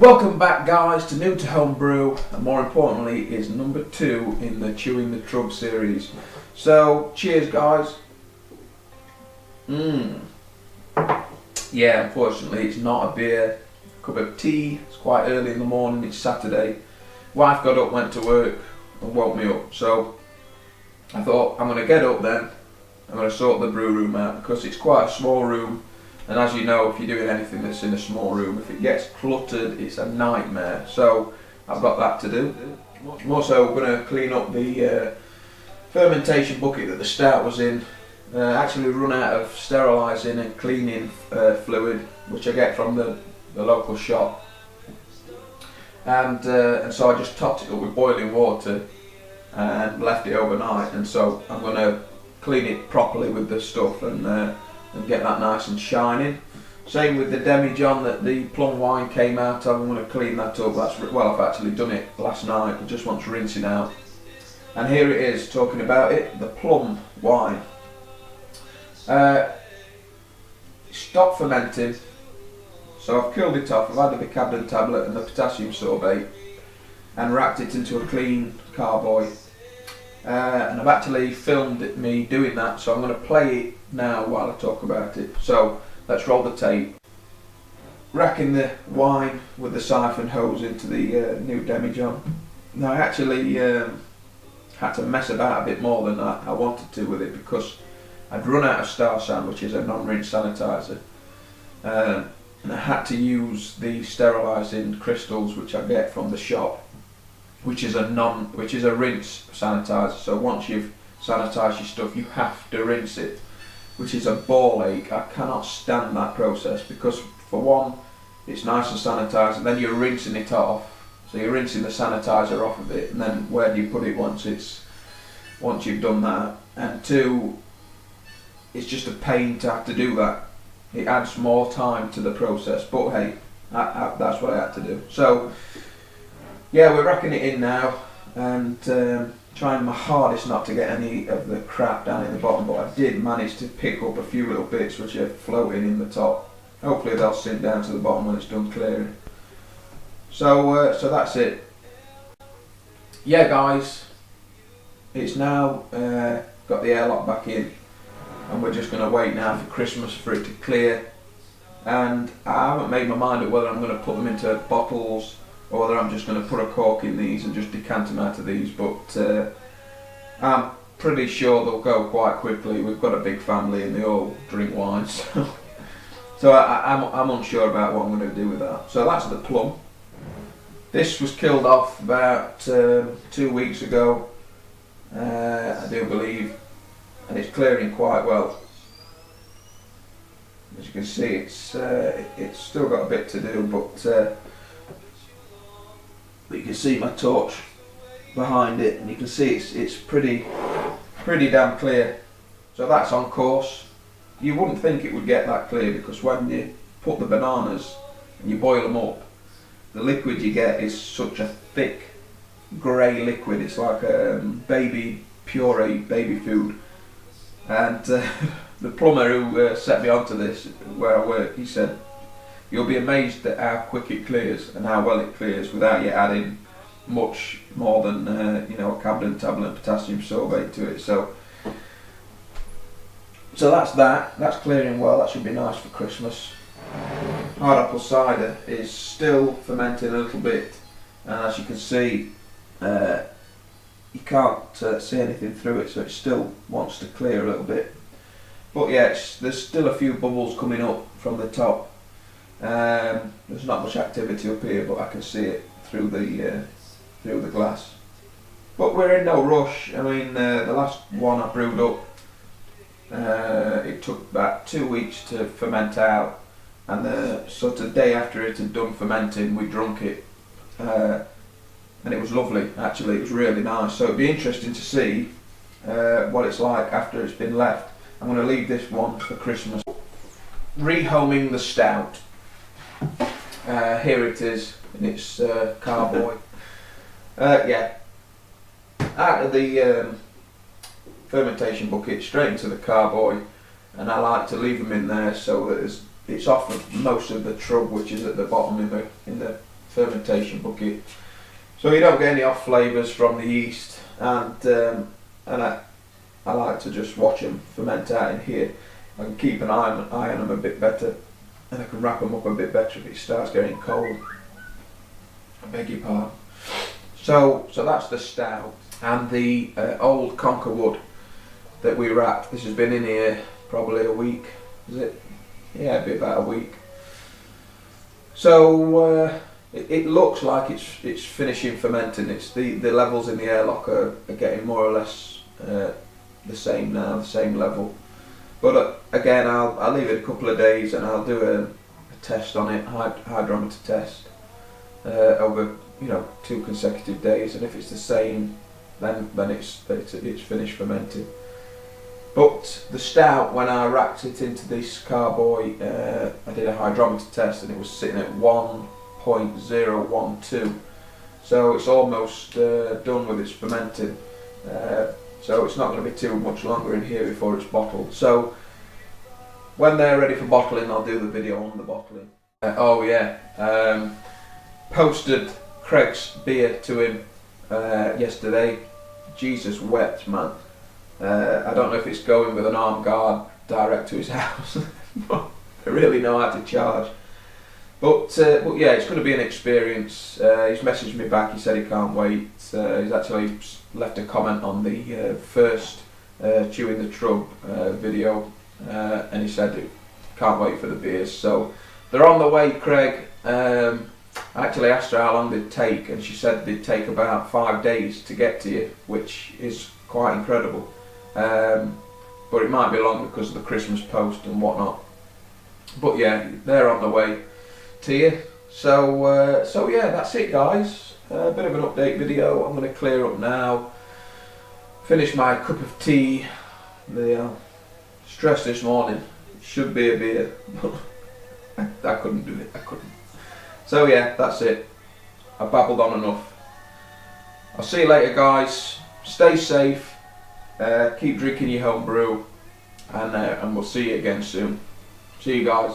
Welcome back, guys, to New to Home Brew, and more importantly is number 2 in the Chewing the Trub series. So cheers, guys. Yeah, unfortunately it's not a beer. Cup of tea. It's quite early in the morning. It's Saturday. Wife got up, went to work and woke me up, so I thought I'm going to get up then. I'm going to sort the brew room out because it's quite a small room. And as you know, if you're doing anything that's in a small room, if it gets cluttered, it's a nightmare. So I've got that to do. I'm also going to clean up the fermentation bucket that the Stout was in. Actually run out of sterilising and cleaning fluid, which I get from the local shop. And so I just topped it up with boiling water and left it overnight. And so I'm going to clean it properly with the stuff and get that nice and shining. Same with the demijohn that the plum wine came out of. I'm going to clean that up. I've actually done it last night. It just wants rinsing out. And here it is, talking about it, the plum wine. Stopped fermenting, so I've killed it off. I've added the bicarbonate tablet and the potassium sorbate and wrapped it into a clean carboy. And I've actually filmed me doing that, so I'm going to play it now while I talk about it. So let's roll the tape. Racking the wine with the siphon hose into the new demijohn. Now I actually had to mess about a bit more than I wanted to with it because I'd run out of Star San, which is a non-rinse sanitizer, and I had to use the sterilising crystals which I get from the shop, which is a rinse sanitizer. So once you've sanitised your stuff, you have to rinse it, which is a ball ache. I cannot stand that process because, for one, it's nice and sanitised, and then you're rinsing it off. So you're rinsing the sanitizer off of it, and then where do you put it once you've done that? And two, it's just a pain to have to do that. It adds more time to the process, but hey, that's what I had to do. So yeah, we're racking it in now and trying my hardest not to get any of the crap down in the bottom, but I did manage to pick up a few little bits which are floating in the top. Hopefully they'll sink down to the bottom when it's done clearing. So that's it. Yeah, guys, it's now got the airlock back in, and we're just going to wait now for Christmas for it to clear. And I haven't made my mind up whether I'm going to put them into bottles or whether I'm just going to put a cork in these and just decant them out of these, but I'm pretty sure they'll go quite quickly. We've got a big family and they all drink wine, so I'm unsure about what I'm going to do with that. So that's the plum. This was killed off about 2 weeks ago, I do believe, and it's clearing quite well. As you can see, it's still got a bit to do, but you can see my torch behind it, and you can see it's pretty damn clear. So that's on course. You wouldn't think it would get that clear because when you put the bananas and you boil them up, the liquid you get is such a thick grey liquid. It's like baby puree, baby food. And the plumber who set me onto this where I work, he said, you'll be amazed at how quick it clears and how well it clears without you adding much more than a carbonate tablet and potassium sorbate to it. So that's that. That's clearing well. That should be nice for Christmas. Hard apple cider is still fermenting a little bit, and as you can see, you can't see anything through it, so it still wants to clear a little bit. But yeah, there's still a few bubbles coming up from the top. There's not much activity up here, but I can see it through the glass. But we're in no rush. I mean, the last one I brewed up, it took about 2 weeks to ferment out, and so the day after it had done fermenting, we drunk it, and it was lovely. Actually, it was really nice. So it'd be interesting to see what it's like after it's been left. I'm going to leave this one for Christmas. Rehoming the Stout. Here it is in its carboy. Yeah, out of the fermentation bucket straight into the carboy, and I like to leave them in there so that it's off of most of the trub which is at the bottom in the fermentation bucket, so you don't get any off flavours from the yeast, and I like to just watch them ferment out in here. I can keep an eye on them a bit better, and I can wrap them up a bit better if it starts getting cold. I beg your pardon. So that's the stout, and the old conker wood that we wrapped. This has been in here probably a week, is it? Yeah, it'd be about a week. So it looks like it's finishing fermenting. It's the levels in the airlock are getting more or less the same now, the same level. But again, I'll leave it a couple of days and I'll do a test on it, hydrometer test, over 2 consecutive days, and if it's the same, then it's finished fermenting. But the stout, when I wrapped it into this carboy, I did a hydrometer test and it was sitting at 1.012. So it's almost done with its fermenting. So it's not going to be too much longer in here before it's bottled. So when they're ready for bottling, I'll do the video on the bottling. Posted Craig's beer to him yesterday. Jesus wept, man. I don't know if it's going with an armed guard direct to his house, but I really know how to charge. But yeah, it's going to be an experience. He's messaged me back, he said he can't wait. He's actually left a comment on the first Chewing The Trub video, and he said he can't wait for the beers. So they're on the way, Craig. I actually asked her how long they'd take, and she said they'd take about 5 days to get to you, which is quite incredible. But it might be longer because of the Christmas post and whatnot. But yeah, they're on the way to you. So yeah, that's it, guys. A bit of an update video. I'm going to clear up now. Finish my cup of tea. The stress this morning. It should be a beer, but I couldn't do it. I couldn't. So yeah, that's it. I babbled on enough. I'll see you later, guys. Stay safe. Keep drinking your home brew, and we'll see you again soon. See you guys.